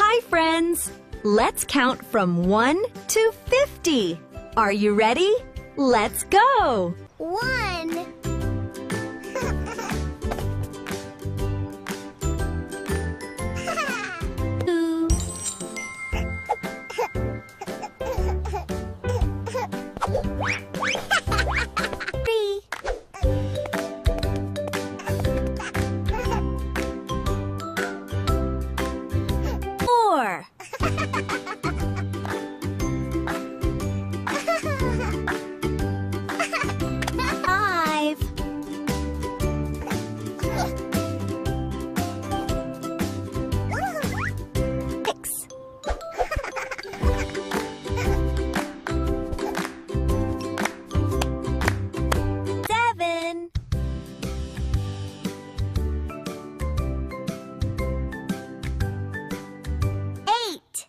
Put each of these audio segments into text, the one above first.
Hi, friends! Let's count from 1 to 50. Are you ready? Let's go! 1. 2. 3. 4. 5. 6. 7. 8.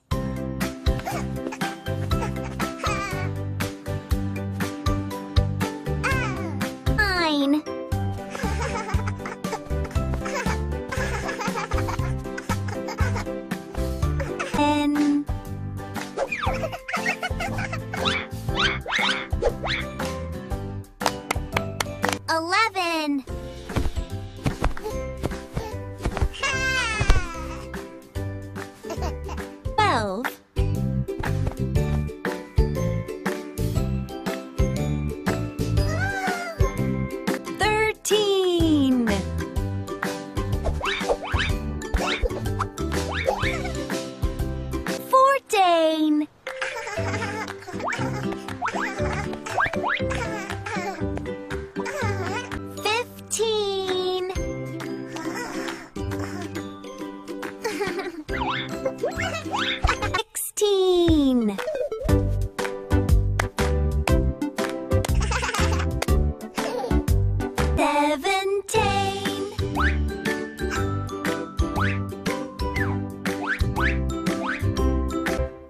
9. 10. 11. 12. 13. 14. 15. 16. 17.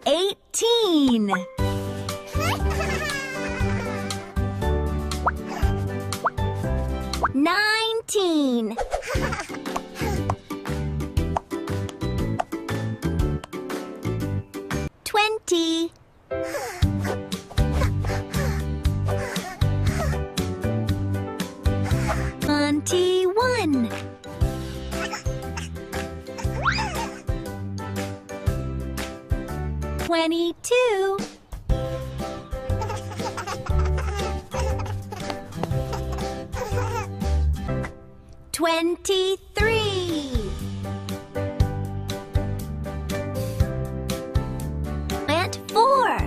18. 19. 20. 21. 22. 23. Plant 4.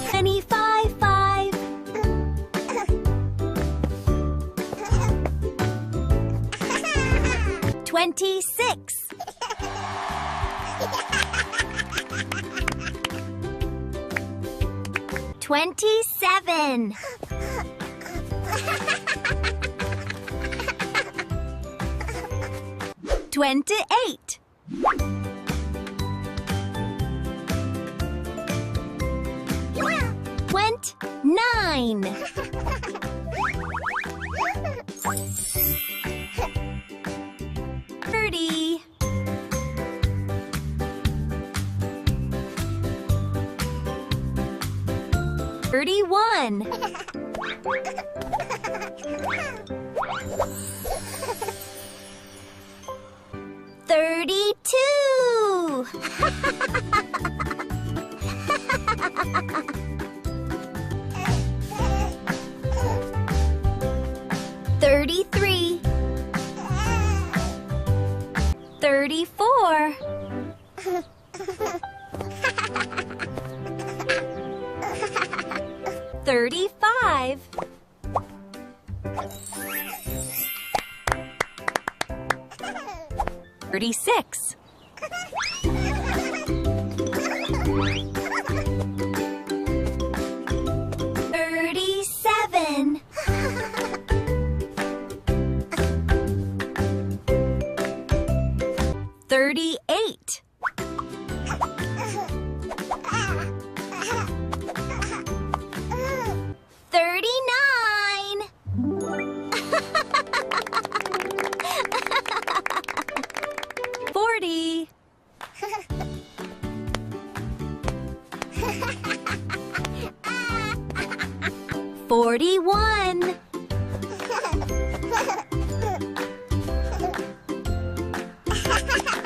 25. 5. 26. 27. 28. 29. 30. 31. 32. 33. 34. 35. 36. 37. 38. 39. 41.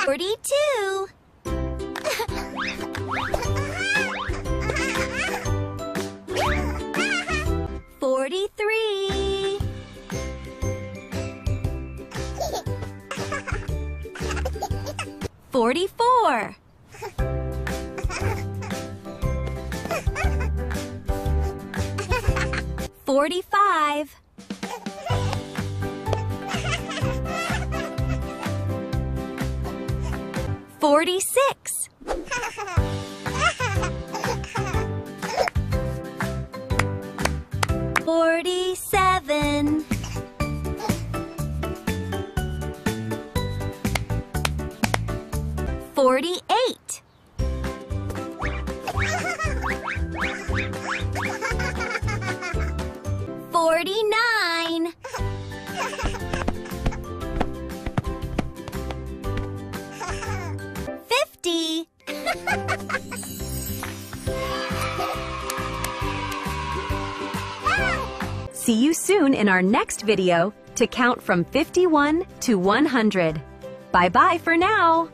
42. 43. 44. 45. 46. 47. 48. 49. 50. See you soon in our next video to count from 51 to 100. Bye-bye for now.